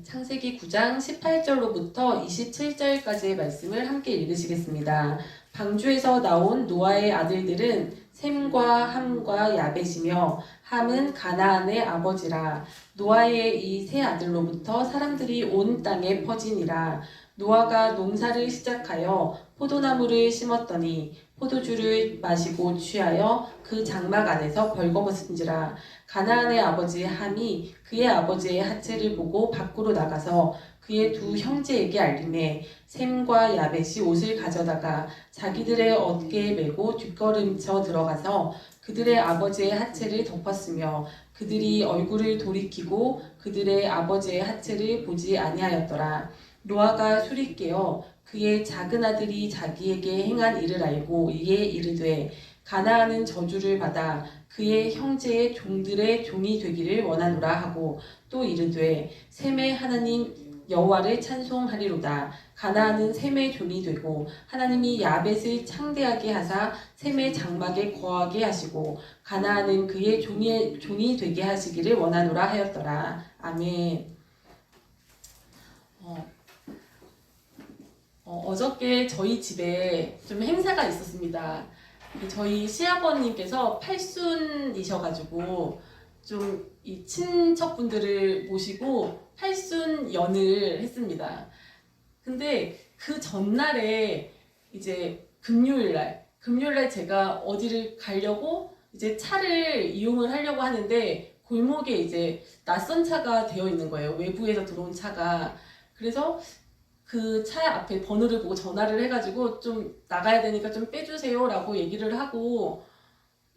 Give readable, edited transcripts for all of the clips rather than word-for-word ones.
창세기 9장 18절로부터 27절까지의 말씀을 함께 읽으시겠습니다. 방주에서 나온 노아의 아들들은 셈과 함과 야벳이며 함은 가나안의 아버지라. 노아의 이 세 아들로부터 사람들이 온 땅에 퍼지니라. 노아가 농사를 시작하여 포도나무를 심었더니 포도주를 마시고 취하여 그 장막 안에서 벌거벗은지라. 가나안의 아버지 함이 그의 아버지의 하체를 보고 밖으로 나가서 그의 두 형제에게 알림해 셈과 야벳이 옷을 가져다가 자기들의 어깨에 메고 뒷걸음쳐 들어가서 그들의 아버지의 하체를 덮었으며 그들이 얼굴을 돌이키고 그들의 아버지의 하체를 보지 아니하였더라. 노아가 술이 깨어 그의 작은 아들이 자기에게 행한 일을 알고 이에 이르되 가나안은 저주를 받아 그의 형제의 종들의 종이 되기를 원하노라 하고 또 이르되 셈의 하나님 여호와를 찬송하리로다. 가나안은 셈의 종이 되고 하나님이 야벳을 창대하게 하사 셈의 장막에 거하게 하시고 가나안은 그의 종이 되게 하시기를 원하노라 하였더라. 아멘. 어저께 저희 집에 좀 행사가 있었습니다. 저희 시아버님께서 팔순이셔가지고 좀 이 친척분들을 모시고 팔순연을 했습니다. 근데 그 전날에 이제 금요일날 제가 어디를 가려고 이제 차를 이용을 하려고 하는데 골목에 이제 낯선 차가 되어 있는 거예요. 외부에서 들어온 차가. 그래서 그 차 앞에 번호를 보고 전화를 해가지고 좀 나가야 되니까 좀 빼주세요 라고 얘기를 하고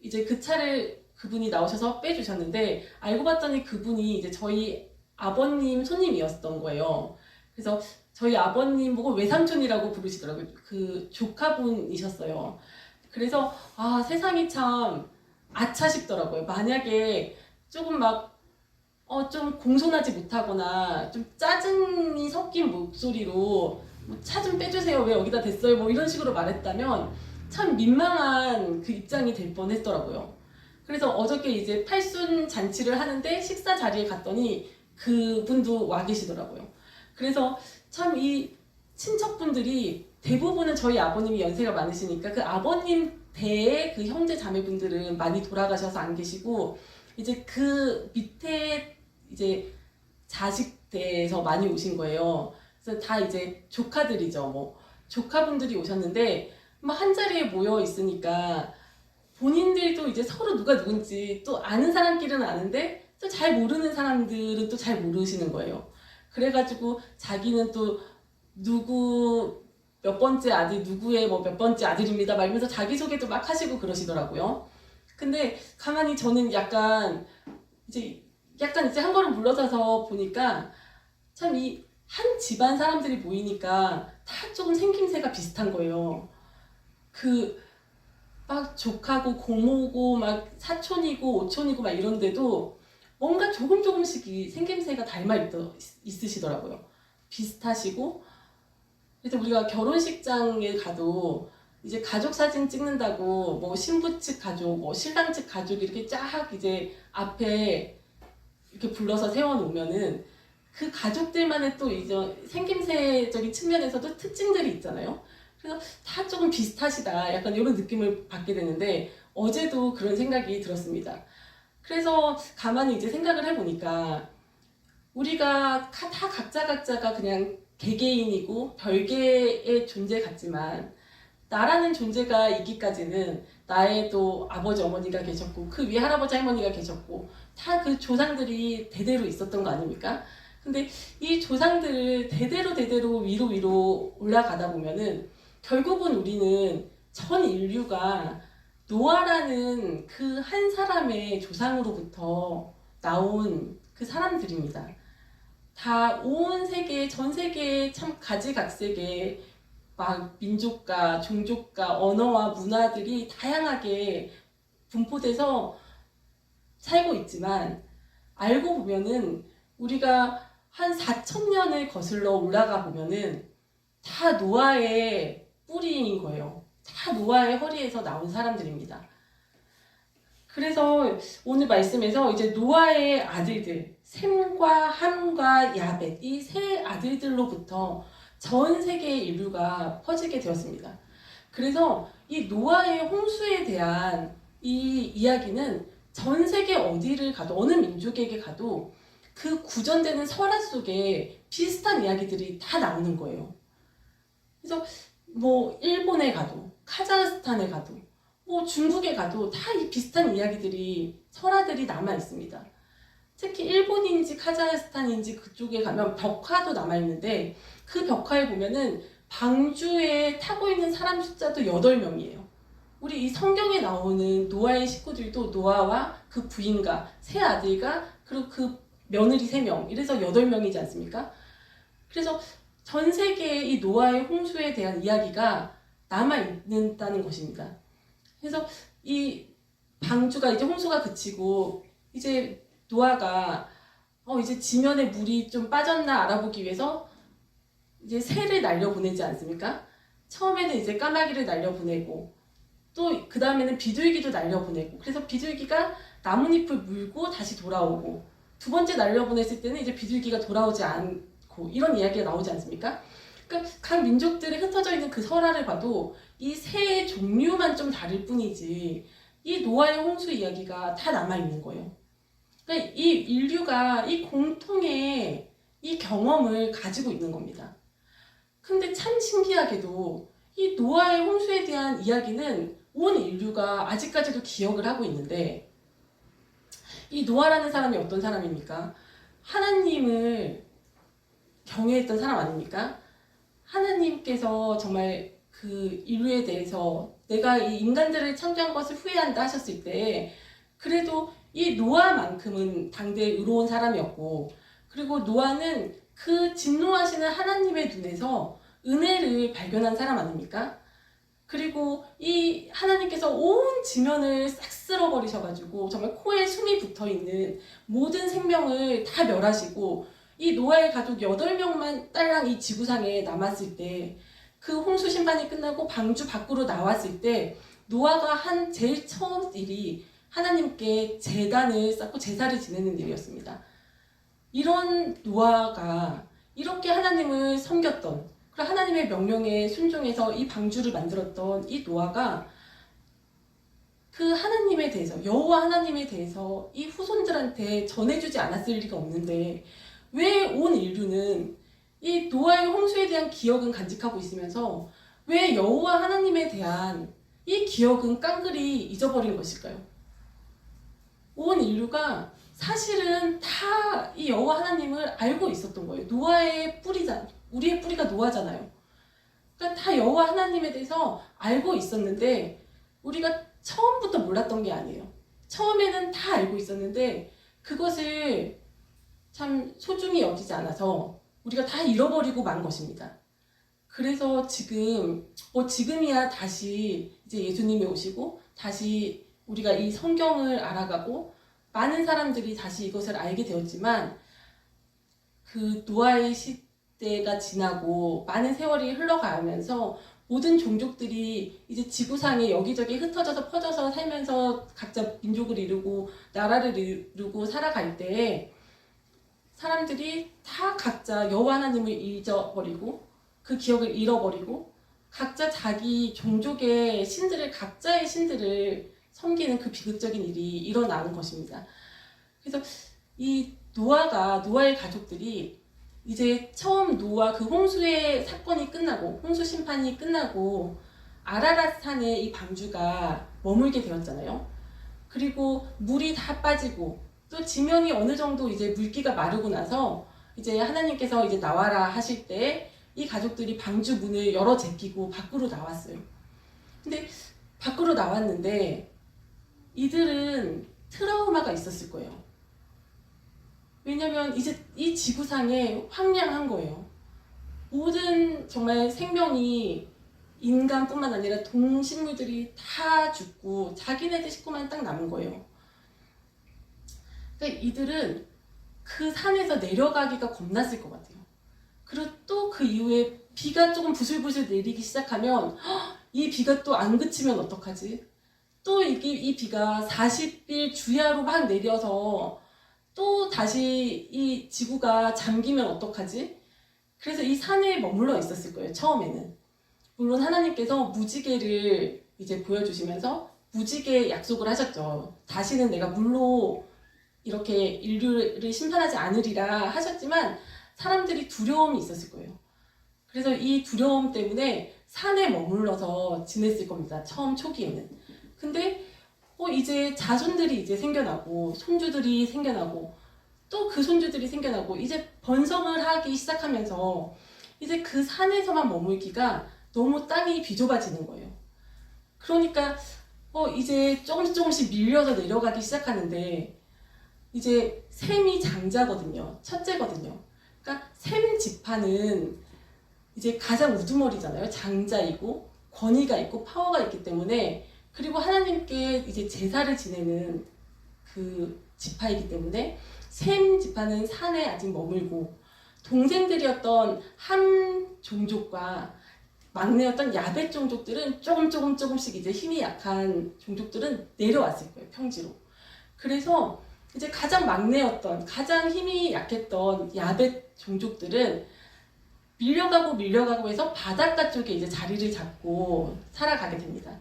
이제 그 차를 그분이 나오셔서 빼주셨는데 알고 봤더니 그분이 이제 저희 아버님 손님이었던 거예요. 그래서 저희 아버님 보고 외삼촌이라고 부르시더라고요. 그 조카분이셨어요. 그래서 아 세상이 참 아차 싶더라고요. 만약에 조금 막 좀 공손하지 못하거나 좀 짜증이 섞인 목소리로 차 좀 빼주세요. 왜 여기다 댔어요? 뭐 이런 식으로 말했다면 참 민망한 그 입장이 될 뻔했더라고요. 그래서 어저께 이제 팔순 잔치를 하는데 식사 자리에 갔더니 그분도 와 계시더라고요. 그래서 참 이 친척분들이 대부분은 저희 아버님이 연세가 많으시니까 그 아버님 대의 그 형제 자매분들은 많이 돌아가셔서 안 계시고 이제 그 밑에 이제 자식대에서 많이 오신 거예요. 그래서 다 이제 조카들이죠. 뭐 조카분들이 오셨는데 뭐 한 자리에 모여 있으니까 본인들도 이제 서로 누가 누군지 또 아는 사람끼리는 아는데 또 잘 모르는 사람들은 또 잘 모르시는 거예요. 그래가지고 자기는 또 누구 몇 번째 아들 누구의 뭐 몇 번째 아들입니다 말면서 자기소개도 막 하시고 그러시더라고요. 근데 가만히 저는 약간 이제 한 걸음 물러서서 보니까 참 이 한 집안 사람들이 모이니까 다 조금 생김새가 비슷한 거예요. 그 막 조카고 고모고 막 사촌이고 오촌이고 막 이런데도 뭔가 조금씩 이 생김새가 있으시더라고요. 비슷하시고 그래서 우리가 결혼식장에 가도 이제 가족 사진 찍는다고 뭐 신부 측 가족, 뭐 신랑 측 가족 이렇게 쫙 이제 앞에 이렇게 불러서 세워놓으면은 그 가족들만의 또 이제 생김새적인 측면에서도 특징들이 있잖아요. 그래서 다 조금 비슷하시다 약간 이런 느낌을 받게 되는데 어제도 그런 생각이 들었습니다. 그래서 가만히 이제 생각을 해보니까 우리가 다 각자가 그냥 개개인이고 별개의 존재 같지만 나라는 존재가 있기까지는 나의 또 아버지 어머니가 계셨고 그 위에 할아버지 할머니가 계셨고 다 그 조상들이 대대로 있었던 거 아닙니까? 근데 이 조상들을 대대로 위로 올라가다 보면은 결국은 우리는 전 인류가 노아라는 그 한 사람의 조상으로부터 나온 그 사람들입니다. 다 온 세계, 전 세계에 참 가지각색의 막 민족과 종족과 언어와 문화들이 다양하게 분포돼서 살고 있지만 알고 보면은 우리가 한 4,000년을 거슬러 올라가 보면은 다 노아의 뿌리인 거예요. 다 노아의 허리에서 나온 사람들입니다. 그래서 오늘 말씀에서 이제 노아의 아들들, 셈과 함과 야벳, 이 세 아들들로부터 전 세계의 인류가 퍼지게 되었습니다. 그래서 이 노아의 홍수에 대한 이 이야기는 전 세계 어디를 가도, 어느 민족에게 가도 그 구전되는 설화 속에 비슷한 이야기들이 다 나오는 거예요. 그래서 뭐 일본에 가도, 카자흐스탄에 가도, 뭐 중국에 가도 다 이 비슷한 이야기들이, 설화들이 남아 있습니다. 특히 일본인지 카자흐스탄인지 그쪽에 가면 벽화도 남아 있는데, 그 벽화에 보면은 방주에 타고 있는 사람 숫자도 8명이에요. 우리 이 성경에 나오는 노아의 식구들도 노아와 그 부인과 세 아들과 그리고 그 며느리 3명, 이래서 8명이지 않습니까? 그래서 전 세계에 이 노아의 홍수에 대한 이야기가 남아있다는 것입니다. 그래서 이 방주가 이제 홍수가 그치고 이제 노아가 이제 지면에 물이 좀 빠졌나 알아보기 위해서 이제 새를 날려보내지 않습니까? 처음에는 이제 까마귀를 날려보내고 또 그 다음에는 비둘기도 날려보내고, 그래서 비둘기가 나뭇잎을 물고 다시 돌아오고, 두 번째 날려보냈을 때는 이제 비둘기가 돌아오지 않고, 이런 이야기가 나오지 않습니까? 그러니까 각 민족들이 흩어져 있는 그 설화를 봐도 이 새의 종류만 좀 다를 뿐이지 이 노아의 홍수 이야기가 다 남아있는 거예요. 그러니까 이 인류가 이 공통의 이 경험을 가지고 있는 겁니다. 근데 참 신기하게도 이 노아의 홍수에 대한 이야기는 온 인류가 아직까지도 기억을 하고 있는데, 이 노아라는 사람이 어떤 사람입니까? 하나님을 경외했던 사람 아닙니까? 하나님께서 정말 그 인류에 대해서 내가 이 인간들을 창조한 것을 후회한다 하셨을 때, 그래도 이 노아만큼은 당대에 의로운 사람이었고, 그리고 노아는 그 진노하시는 하나님의 눈에서 은혜를 발견한 사람 아닙니까? 그리고 이 하나님께서 온 지면을 싹 쓸어버리셔가지고 정말 코에 숨이 붙어있는 모든 생명을 다 멸하시고, 이 노아의 가족 8명만 딸랑 이 지구상에 남았을 때, 그 홍수 심판이 끝나고 방주 밖으로 나왔을 때 노아가 한 제일 처음 일이 하나님께 제단을 쌓고 제사를 지내는 일이었습니다. 이런 노아가 이렇게 하나님을 섬겼던, 그리고 하나님의 명령에 순종해서 이 방주를 만들었던 이 노아가 그 하나님에 대해서, 여호와 하나님에 대해서 이 후손들한테 전해주지 않았을 리가 없는데, 왜 온 인류는 이 노아의 홍수에 대한 기억은 간직하고 있으면서 왜 여호와 하나님에 대한 이 기억은 깡그리 잊어버린 것일까요? 온 인류가 사실은 다 이 여호와 하나님을 알고 있었던 거예요. 노아의 뿌리자, 우리의 뿌리가 노아잖아요. 그러니까 다 여호와 하나님에 대해서 알고 있었는데 우리가 처음부터 몰랐던 게 아니에요. 처음에는 다 알고 있었는데 그것을 참 소중히 여기지 않아서 우리가 다 잃어버리고 만 것입니다. 그래서 지금이야 다시 이제 예수님이 오시고 다시 우리가 이 성경을 알아가고 많은 사람들이 다시 이것을 알게 되었지만, 그 노아의 시대가 지나고 많은 세월이 흘러가면서 모든 종족들이 이제 지구상에 여기저기 흩어져서 퍼져서 살면서 각자 민족을 이루고 나라를 이루고 살아갈 때 사람들이 다 각자 여호와 하나님을 잊어버리고 그 기억을 잃어버리고 각자 자기 종족의 신들을, 각자의 신들을 섬기는 그 비극적인 일이 일어나는 것입니다. 그래서 이 노아의 가족들이 이제 처음 노아 그 홍수의 사건이 끝나고, 홍수 심판이 끝나고 아라랏 산에 이 방주가 머물게 되었잖아요. 그리고 물이 다 빠지고 또 지면이 어느 정도 이제 물기가 마르고 나서 이제 하나님께서 이제 나와라 하실 때 이 가족들이 방주 문을 열어 제끼고 밖으로 나왔어요. 근데 밖으로 나왔는데 이들은 트라우마가 있었을 거예요. 왜냐면 이제 이 지구상에 황량한 거예요. 모든 정말 생명이, 인간뿐만 아니라 동식물들이 다 죽고 자기네들 식구만 딱 남은 거예요. 그러니까 이들은 그 산에서 내려가기가 겁났을 것 같아요. 그리고 또 그 이후에 비가 조금 부슬부슬 내리기 시작하면 이 비가 또 안 그치면 어떡하지? 또 이 비가 40일 주야로 막 내려서 또 다시 이 지구가 잠기면 어떡하지? 그래서 이 산에 머물러 있었을 거예요, 처음에는. 물론 하나님께서 무지개를 이제 보여주시면서 무지개 약속을 하셨죠. 다시는 내가 물로 이렇게 인류를 심판하지 않으리라 하셨지만 사람들이 두려움이 있었을 거예요. 그래서 이 두려움 때문에 산에 머물러서 지냈을 겁니다. 처음 초기에는. 근데 이제 자손들이 이제 생겨나고 손주들이 생겨나고 또 그 손주들이 생겨나고 이제 번성을 하기 시작하면서 이제 그 산에서만 머물기가 너무 땅이 비좁아지는 거예요. 그러니까 이제 조금씩 밀려서 내려가기 시작하는데 이제 셈이 장자거든요. 첫째거든요. 그러니까 셈 지파는 이제 가장 우두머리잖아요. 장자이고 권위가 있고 파워가 있기 때문에 그리고 하나님께 이제 제사를 지내는 그 지파이기 때문에 셈 지파는 산에 아직 머물고 동생들이었던 함 종족과 막내였던 야벳 종족들은 조금씩 이제 힘이 약한 종족들은 내려왔을 거예요. 평지로. 그래서 이제 가장 막내였던 가장 힘이 약했던 야벳 종족들은 밀려가고 해서 바닷가 쪽에 이제 자리를 잡고 살아가게 됩니다.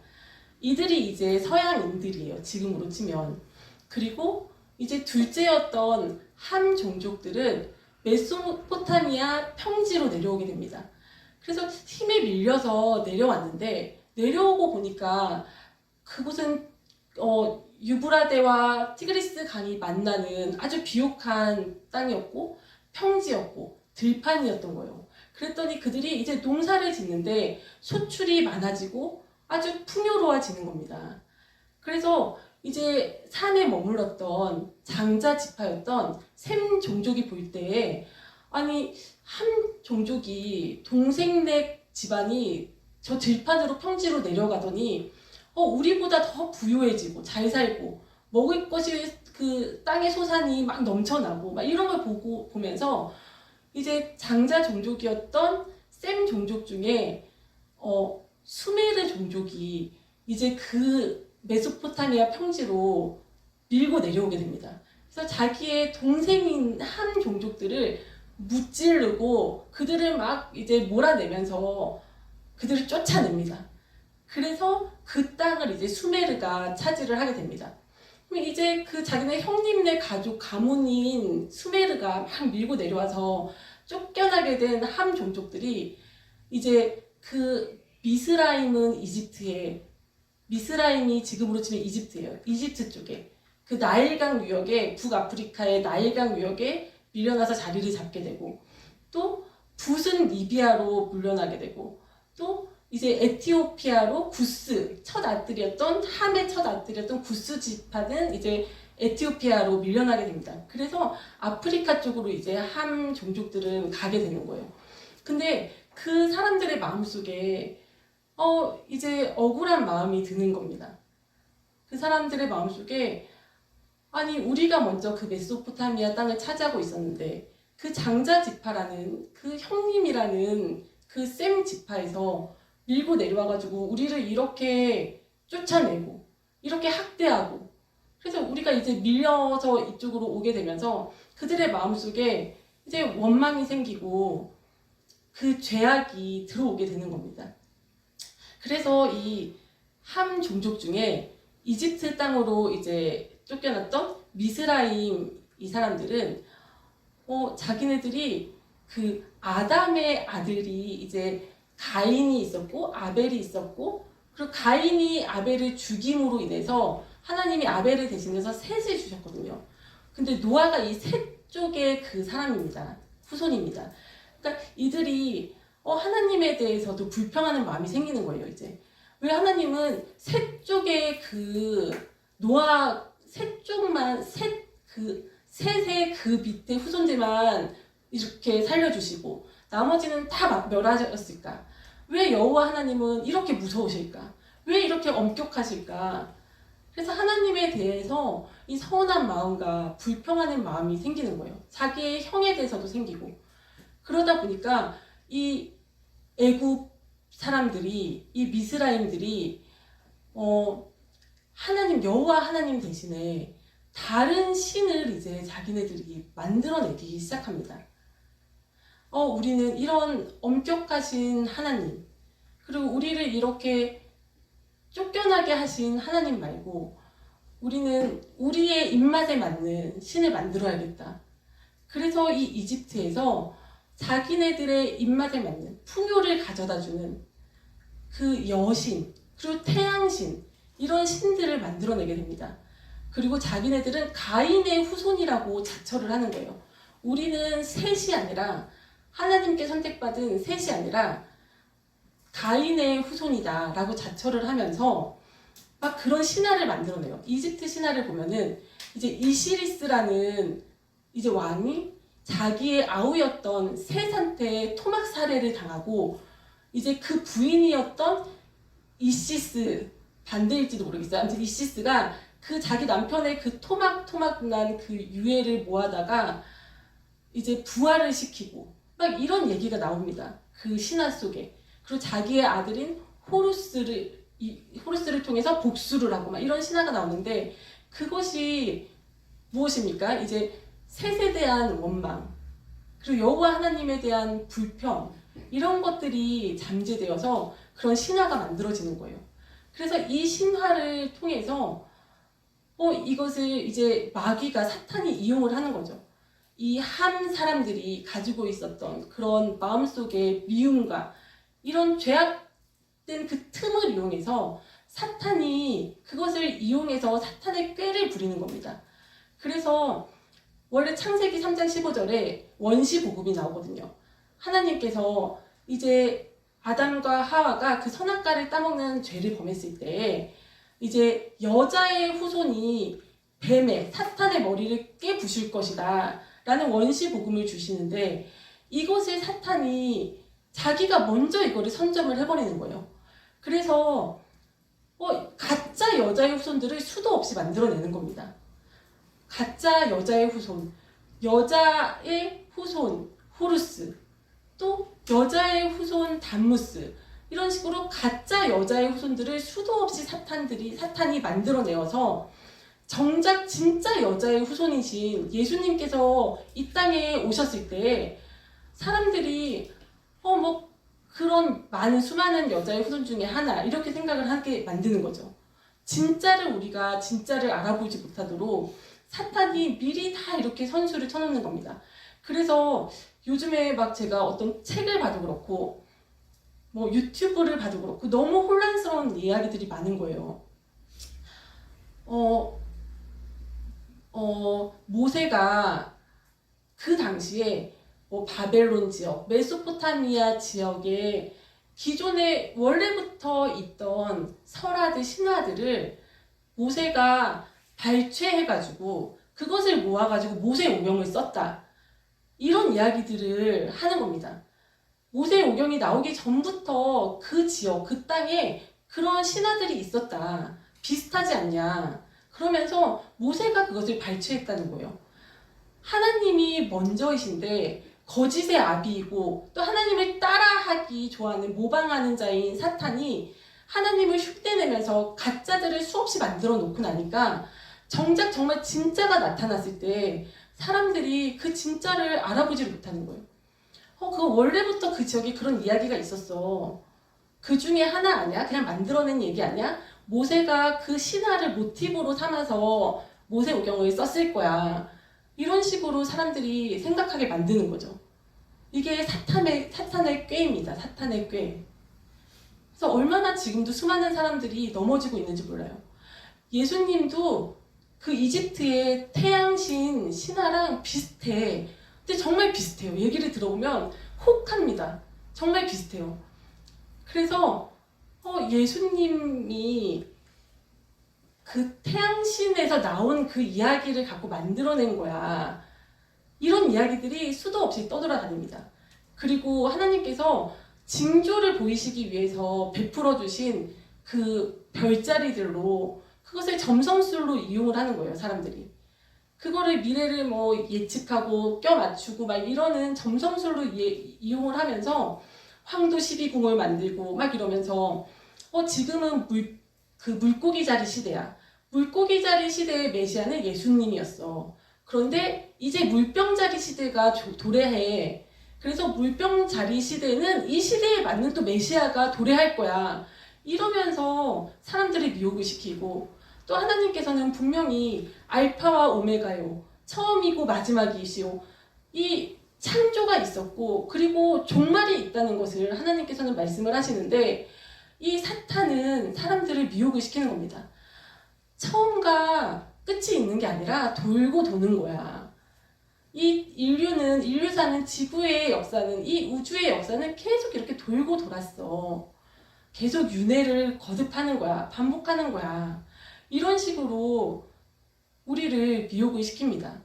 이들이 이제 서양인들이에요. 지금으로 치면. 그리고 이제 둘째였던 함 종족들은 메소포타미아 평지로 내려오게 됩니다. 그래서 힘에 밀려서 내려왔는데 내려오고 보니까 그곳은 유브라데와 티그리스 강이 만나는 아주 비옥한 땅이었고 평지였고 들판이었던 거예요. 그랬더니 그들이 이제 농사를 짓는데 소출이 많아지고 아주 풍요로워지는 겁니다. 그래서 이제 산에 머물렀던 장자 지파였던 셈 종족이 볼 때에 아니 한 종족이 동생네 집안이 저 들판으로 평지로 내려가더니 우리보다 더 부유해지고 잘 살고 먹을 것이 그 땅의 소산이 막 넘쳐나고 막 이런 걸 보면서 이제 장자 종족이었던 셈 종족 중에 수메르 종족이 이제 그 메소포타미아 평지로 밀고 내려오게 됩니다. 그래서 자기의 동생인 한 종족들을 무찌르고 그들을 막 이제 몰아내면서 그들을 쫓아냅니다. 그래서 그 땅을 이제 수메르가 차지를 하게 됩니다. 그럼 이제 그 자기네 형님네 가족 가문인 수메르가 막 밀고 내려와서 쫓겨나게 된 함 종족들이 이제 그 미스라임은 이집트에 미스라임이 지금으로 치면 이집트예요. 이집트 쪽에 그 나일강 유역에 북아프리카의 나일강 유역에 밀려나서 자리를 잡게 되고 또 붓은 리비아로 물려나게 되고 또 이제 에티오피아로 구스 첫 아들이었던 함의 첫 아들이었던 구스 지파는 이제 에티오피아로 밀려나게 됩니다. 그래서 아프리카 쪽으로 이제 함 종족들은 가게 되는 거예요. 근데 그 사람들의 마음속에 이제 억울한 마음이 드는 겁니다. 그 사람들의 마음속에 아니 우리가 먼저 그 메소포타미아 땅을 차지하고 있었는데 그 장자 지파라는 그 형님이라는 그 셈 지파에서 밀고 내려와가지고 우리를 이렇게 쫓아내고 이렇게 학대하고 그래서 우리가 이제 밀려서 이쪽으로 오게 되면서 그들의 마음속에 이제 원망이 생기고 그 죄악이 들어오게 되는 겁니다. 그래서 이 함 종족 중에 이집트 땅으로 이제 쫓겨났던 미스라임 이 사람들은 자기네들이 그 아담의 아들이 이제 가인이 있었고 아벨이 있었고 그리고 가인이 아벨을 죽임으로 인해서 하나님이 아벨을 대신해서 셋을 주셨거든요. 근데 노아가 이 셋 쪽의 그 사람입니다. 후손입니다. 그러니까 이들이 하나님에 대해서도 불평하는 마음이 생기는 거예요. 이제 왜 하나님은 셋 쪽의 그 노아 셋 쪽만 셋의 그 밑에 후손들만 이렇게 살려주시고 나머지는 다 멸하셨을까? 왜 여호와 하나님은 이렇게 무서우실까? 왜 이렇게 엄격하실까? 그래서 하나님에 대해서 이 서운한 마음과 불평하는 마음이 생기는 거예요. 자기의 형에 대해서도 생기고 그러다 보니까 이 애굽 사람들이 이 미스라임들이 하나님, 여호와 하나님 대신에 다른 신을 이제 자기네들이 만들어내기 시작합니다. 우리는 이런 엄격하신 하나님, 그리고 우리를 이렇게 쫓겨나게 하신 하나님 말고 우리는 우리의 입맛에 맞는 신을 만들어야겠다. 그래서 이 이집트에서 자기네들의 입맛에 맞는 풍요를 가져다주는 그 여신, 그리고 태양신, 이런 신들을 만들어내게 됩니다. 그리고 자기네들은 가인의 후손이라고 자처를 하는 거예요. 우리는 셋이 아니라, 하나님께 선택받은 셋이 아니라 가인의 후손이다 라고 자처를 하면서 막 그런 신화를 만들어내요. 이집트 신화를 보면은 이제 이시리스라는 이제 왕이 자기의 아우였던 셋한테 토막 살해를 당하고 이제 그 부인이었던 이시스, 반대일지도 모르겠어요. 아무튼 이시스가 그 자기 남편의 그 토막 난 그 유해를 모아다가 이제 부활을 시키고 막 이런 얘기가 나옵니다. 그 신화 속에. 그리고 자기의 아들인 호루스를 통해서 복수를 하고 막 이런 신화가 나오는데, 그것이 무엇입니까? 이제 셋에 대한 원망, 그리고 여호와 하나님에 대한 불평, 이런 것들이 잠재되어서 그런 신화가 만들어지는 거예요. 그래서 이 신화를 통해서 이것을 이제 마귀가, 사탄이 이용을 하는 거죠. 이 한 사람들이 가지고 있었던 그런 마음속의 미움과 이런 죄악된 그 틈을 이용해서 사탄이 그것을 이용해서 사탄의 꾀를 부리는 겁니다. 그래서 원래 창세기 3장 15절에 원시 복음이 나오거든요. 하나님께서 이제 아담과 하와가 그 선악과를 따먹는 죄를 범했을 때 이제 여자의 후손이 뱀의, 사탄의 머리를 깨부술 것이다 라는 원시 복음을 주시는데, 이것을 사탄이 자기가 먼저 이거를 선점을 해버리는 거예요. 그래서 가짜 여자의 후손들을 수도 없이 만들어내는 겁니다. 가짜 여자의 후손, 여자의 후손 호루스, 또 여자의 후손 담무스, 이런 식으로 가짜 여자의 후손들을 수도 없이 사탄이 만들어내어서 정작 진짜 여자의 후손이신 예수님께서 이 땅에 오셨을 때 사람들이 그런 많은 수많은 여자의 후손 중에 하나, 이렇게 생각을 하게 만드는 거죠. 우리가 진짜를 알아보지 못하도록 사탄이 미리 다 이렇게 선수를 쳐놓는 겁니다. 그래서 요즘에 막 제가 어떤 책을 봐도 그렇고 유튜브를 봐도 그렇고 너무 혼란스러운 이야기들이 많은 거예요. 모세가 그 당시에 바벨론 지역, 메소포타미아 지역에 기존에 원래부터 있던 설화들, 신화들을 모세가 발췌해가지고 그것을 모아가지고 모세오경을 썼다. 이런 이야기들을 하는 겁니다. 모세오경이 나오기 전부터 그 지역, 그 땅에 그런 신화들이 있었다. 비슷하지 않냐. 그러면서 모세가 그것을 발췌했다는 거예요. 하나님이 먼저이신데 거짓의 아비이고 또 하나님을 따라하기 좋아하는, 모방하는 자인 사탄이 하나님을 흉내내면서 가짜들을 수없이 만들어 놓고 나니까 정작 정말 진짜가 나타났을 때 사람들이 그 진짜를 알아보지를 못하는 거예요. 그거 원래부터 그 지역에 그런 이야기가 있었어. 그 중에 하나 아니야? 그냥 만들어낸 얘기 아니야? 모세가 그 신화를 모티브로 삼아서 모세오경을 썼을 거야. 이런 식으로 사람들이 생각하게 만드는 거죠. 이게 사탄의 꾀입니다. 사탄의 꾀. 그래서 얼마나 지금도 수많은 사람들이 넘어지고 있는지 몰라요. 예수님도 그 이집트의 태양신 신화랑 비슷해. 근데 정말 비슷해요. 얘기를 들어보면 혹합니다. 정말 비슷해요. 그래서 예수님이 그 태양신에서 나온 그 이야기를 갖고 만들어낸 거야. 이런 이야기들이 수도 없이 떠돌아다닙니다. 그리고 하나님께서 징조를 보이시기 위해서 베풀어 주신 그 별자리들로 그것을 점성술로 이용을 하는 거예요, 사람들이. 그거를 미래를 예측하고 껴맞추고 막 이러는 점성술로 이용을 하면서 황도 12궁을 만들고 막 이러면서 지금은 물고기 자리 시대야. 물고기자리 시대의 메시아는 예수님이었어. 그런데 이제 물병자리 시대가 도래해. 그래서 물병자리 시대는 이 시대에 맞는 또 메시아가 도래할 거야. 이러면서 사람들을 미혹을 시키고, 또 하나님께서는 분명히 알파와 오메가요, 처음이고 마지막이시오, 이 창조가 있었고 그리고 종말이 있다는 것을 하나님께서는 말씀을 하시는데, 이 사탄은 사람들을 미혹을 시키는 겁니다. 처음과 끝이 있는 게 아니라 돌고 도는 거야. 이 인류사는, 지구의 역사는, 이 우주의 역사는 계속 이렇게 돌고 돌았어. 계속 윤회를 거듭하는 거야. 반복하는 거야. 이런 식으로 우리를 미혹을 시킵니다.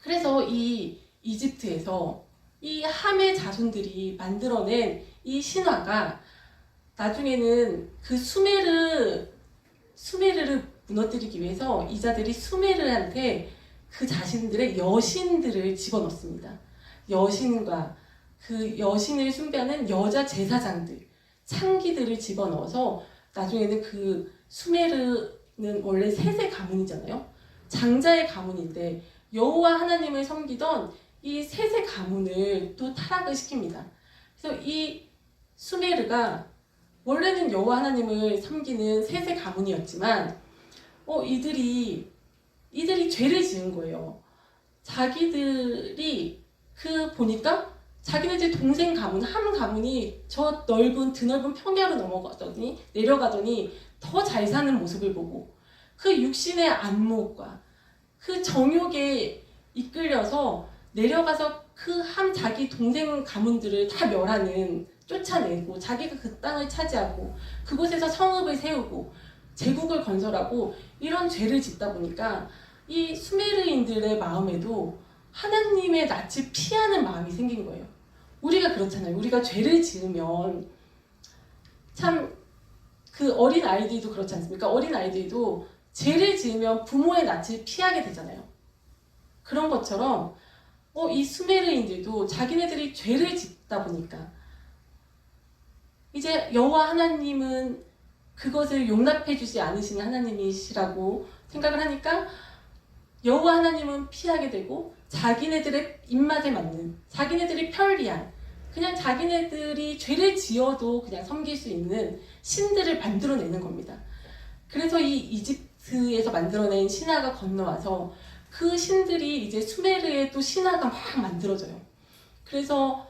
그래서 이 이집트에서 이 함의 자손들이 만들어낸 이 신화가 나중에는 그 수메르를 무너뜨리기 위해서 이자들이 수메르한테 그 자신들의 여신들을 집어넣습니다. 여신과 그 여신을 숭배하는 여자 제사장들, 창기들을 집어넣어서 나중에는 그 수메르는 원래 셋의 가문이잖아요. 장자의 가문인데 여호와 하나님을 섬기던 이 셋의 가문을 또 타락을 시킵니다. 그래서 이 수메르가 원래는 여호와 하나님을 섬기는 셋의 가문이었지만 이들이 죄를 지은 거예요. 자기들이 보니까 자기네들 동생 가문, 함 가문이 저 드넓은 평야로 내려가더니 더 잘 사는 모습을 보고 그 육신의 안목과 그 정욕에 이끌려서 내려가서 그 자기 동생 가문들을 다 쫓아내고 자기가 그 땅을 차지하고 그곳에서 성읍을 세우고 제국을 건설하고 이런 죄를 짓다 보니까 이 수메르인들의 마음에도 하나님의 낯을 피하는 마음이 생긴 거예요. 우리가 그렇잖아요. 우리가 죄를 지으면 참 그 어린 아이들도 그렇지 않습니까? 어린 아이들도 죄를 지으면 부모의 낯을 피하게 되잖아요. 그런 것처럼 이 수메르인들도 자기네들이 죄를 짓다 보니까 이제 여호와 하나님은 그것을 용납해 주지 않으시는 하나님이시라고 생각을 하니까 여호와 하나님은 피하게 되고 자기네들의 입맛에 맞는, 자기네들이 편리한, 그냥 자기네들이 죄를 지어도 그냥 섬길 수 있는 신들을 만들어내는 겁니다. 그래서 이 이집트에서 만들어낸 신화가 건너와서 그 신들이 이제 수메르의 또 신화가 막 만들어져요. 그래서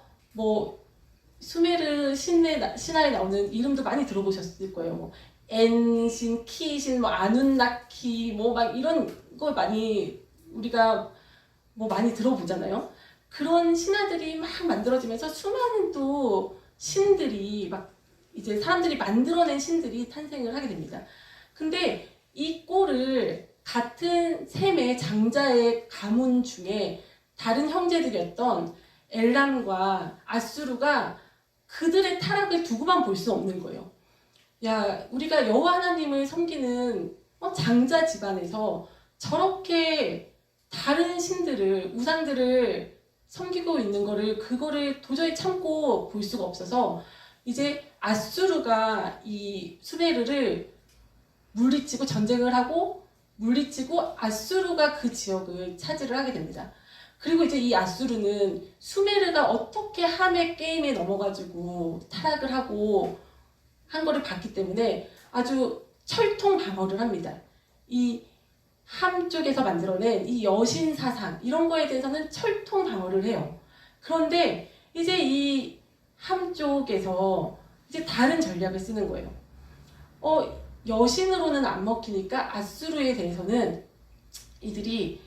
수메르 신화에 나오는 이름도 많이 들어보셨을 거예요. 엔신, 키신, 아눈나키, 막 이런 거 우리가 많이 들어보잖아요. 그런 신화들이 막 만들어지면서 수많은 또 신들이 이제 사람들이 만들어낸 신들이 탄생을 하게 됩니다. 근데 이 꼴을 같은 셈의 장자의 가문 중에 다른 형제들이었던 엘람과 아수르가 그들의 타락을 두고만 볼 수 없는 거예요. 야, 우리가 여호와 하나님을 섬기는 장자 집안에서 저렇게 다른 신들을, 우상들을 섬기고 있는 그거를 도저히 참고 볼 수가 없어서 이제 아수르가 이 수메르를 물리치고 전쟁을 하고 물리치고 아수르가 그 지역을 차지를 하게 됩니다. 그리고 이제 이 아수르는 수메르가 어떻게 함의 게임에 넘어가지고 타락을 하고 한 거를 봤기 때문에 아주 철통 방어를 합니다. 이 함 쪽에서 만들어낸 이 여신 사상 이런 거에 대해서는 철통 방어를 해요. 그런데 이제 이 함 쪽에서 이제 다른 전략을 쓰는 거예요. 여신으로는 안 먹히니까 아수르에 대해서는 이들이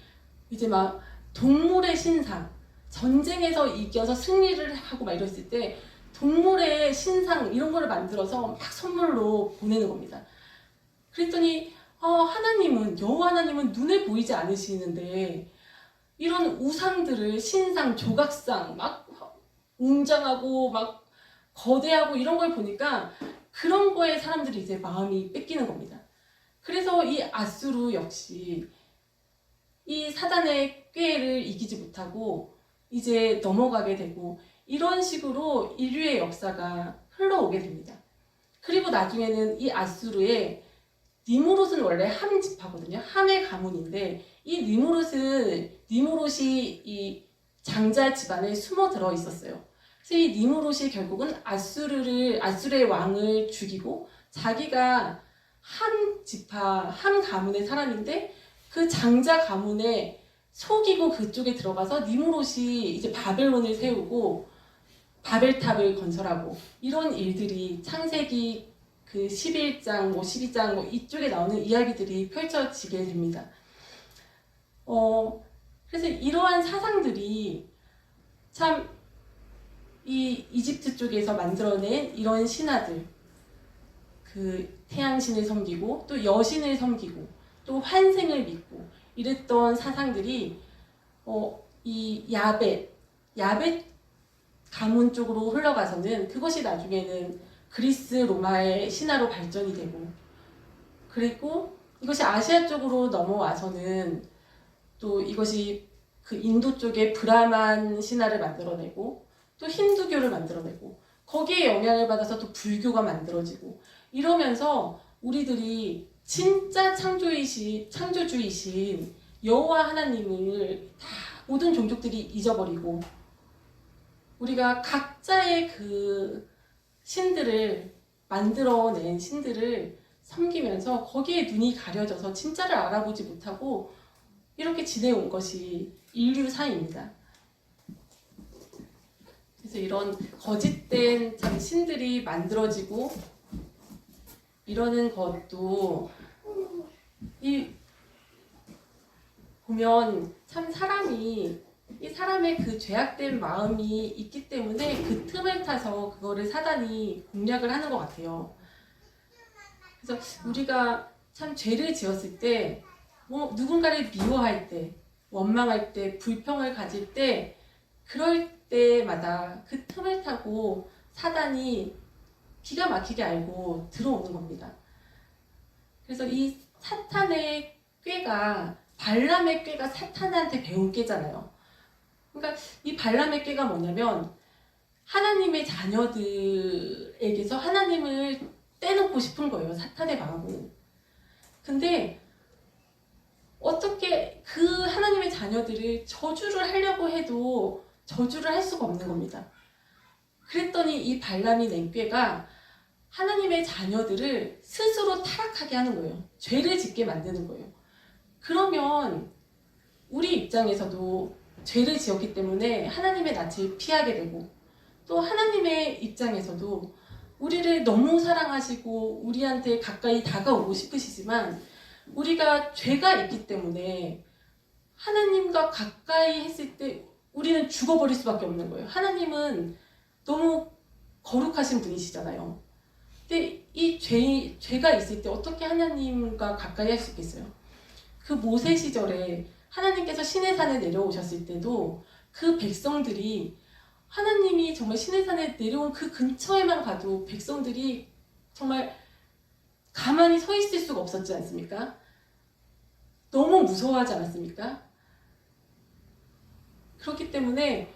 이제 막 동물의 신상, 전쟁에서 이겨서 승리를 하고 이랬을 때 동물의 신상 이런 거를 만들어서 막 선물로 보내는 겁니다. 그랬더니 여호와 하나님은 눈에 보이지 않으시는데 이런 우상들을 신상, 조각상 막 웅장하고 막 거대하고 이런 걸 보니까 그런 거에 사람들이 이제 마음이 뺏기는 겁니다. 그래서 이 아수르 역시 이 사단의 꾀를 이기지 못하고 이제 넘어가게 되고 이런 식으로 인류의 역사가 흘러오게 됩니다. 그리고 나중에는 이 아수르의 니무롯은 원래 함 지파거든요. 함의 가문인데 이 니무롯이 이 장자 집안에 숨어 들어 있었어요. 그래서 이 니무롯이 결국은 아수르의 왕을 죽이고 자기가 함 지파, 함 가문의 사람인데 그 장자 가문에 속이고 그쪽에 들어가서 니무롯이 이제 바벨론을 세우고 바벨탑을 건설하고 이런 일들이 창세기 그 11장, 12장 이쪽에 나오는 이야기들이 펼쳐지게 됩니다. 그래서 이러한 사상들이 참 이 이집트 쪽에서 만들어낸 이런 신화들, 그 태양신을 섬기고 또 여신을 섬기고 또 환생을 믿고 이랬던 사상들이 이 야벳 가문 쪽으로 흘러가서는 그것이 나중에는 그리스 로마의 신화로 발전이 되고 그리고 이것이 아시아 쪽으로 넘어와서는 또 이것이 그 인도 쪽에 브라만 신화를 만들어내고 또 힌두교를 만들어내고 거기에 영향을 받아서 또 불교가 만들어지고 이러면서 우리들이 진짜 창조주이신 여호와 하나님을 다 모든 종족들이 잊어버리고 우리가 각자의 그 신들을 만들어낸 신들을 섬기면서 거기에 눈이 가려져서 진짜를 알아보지 못하고 이렇게 지내온 것이 인류사입니다. 그래서 이런 거짓된 참 신들이 만들어지고 이러는 것도 보면 참 이 사람의 그 죄악된 마음이 있기 때문에 그 틈을 타서 그거를 사단이 공략을 하는 것 같아요. 그래서 우리가 참 죄를 지었을 때, 누군가를 미워할 때, 원망할 때, 불평을 가질 때, 그럴 때마다 그 틈을 타고 사단이 기가 막히게 알고 들어오는 겁니다. 그래서 이 사탄의 꾀가 발람의 꾀가 사탄한테 배운 꾀잖아요. 그러니까 이 발람의 꾀가 뭐냐면 하나님의 자녀들에게서 하나님을 떼놓고 싶은 거예요. 사탄의 마음은. 근데 어떻게 그 하나님의 자녀들을 저주를 하려고 해도 저주를 할 수가 없는 겁니다. 그랬더니 이 발람이 낸 꾀가 하나님의 자녀들을 스스로 타락하게 하는 거예요. 죄를 짓게 만드는 거예요. 그러면 우리 입장에서도 죄를 지었기 때문에 하나님의 낯을 피하게 되고 또 하나님의 입장에서도 우리를 너무 사랑하시고 우리한테 가까이 다가오고 싶으시지만 우리가 죄가 있기 때문에 하나님과 가까이 했을 때 우리는 죽어버릴 수밖에 없는 거예요. 하나님은 너무 거룩하신 분이시잖아요. 근데 이 죄가 있을 때 어떻게 하나님과 가까이 할 수 있겠어요? 그 모세 시절에 하나님께서 시내산에 내려오셨을 때도 그 백성들이 하나님이 정말 시내산에 내려온 그 근처에만 가도 백성들이 정말 가만히 서 있을 수가 없었지 않습니까? 너무 무서워하지 않았습니까? 그렇기 때문에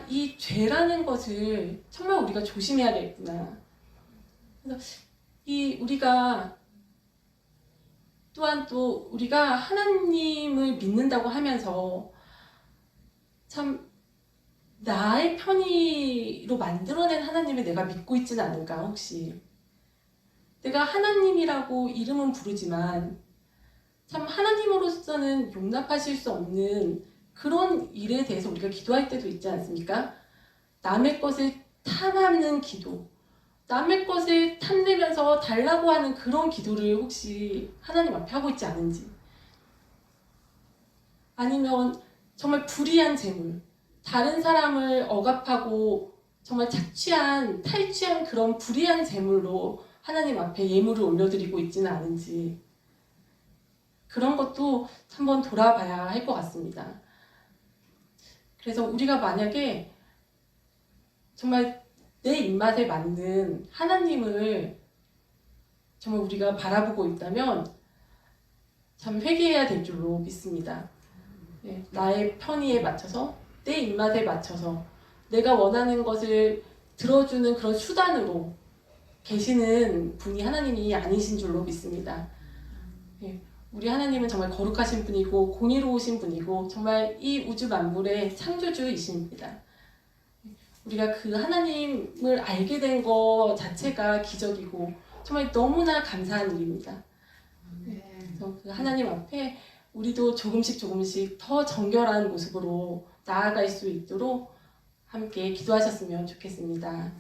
이 죄라는 것을 정말 우리가 조심해야겠구나. 그래서 우리가 또한 또 우리가 하나님을 믿는다고 하면서 참 나의 편의로 만들어낸 하나님을 내가 믿고 있지는 않은가 혹시? 내가 하나님이라고 이름은 부르지만 참 하나님으로서는 용납하실 수 없는 그런 일에 대해서 우리가 기도할 때도 있지 않습니까? 남의 것을 탐하는 기도, 남의 것을 탐내면서 달라고 하는 그런 기도를 혹시 하나님 앞에 하고 있지 않은지, 아니면 정말 불의한 재물, 다른 사람을 억압하고 정말 탈취한 그런 불의한 재물로 하나님 앞에 예물을 올려드리고 있지는 않은지, 그런 것도 한번 돌아봐야 할 것 같습니다. 그래서 우리가 만약에 정말 내 입맛에 맞는 하나님을 정말 우리가 바라보고 있다면 참 회개해야 될 줄로 믿습니다. 나의 편의에 맞춰서, 내 입맛에 맞춰서 내가 원하는 것을 들어주는 그런 수단으로 계시는 분이 하나님이 아니신 줄로 믿습니다. 우리 하나님은 정말 거룩하신 분이고 공의로우신 분이고 정말 이 우주 만물의 창조주이십니다. 우리가 그 하나님을 알게 된 것 자체가 기적이고 정말 너무나 감사한 일입니다. 그래서 그 하나님 앞에 우리도 조금씩 더 정결한 모습으로 나아갈 수 있도록 함께 기도하셨으면 좋겠습니다.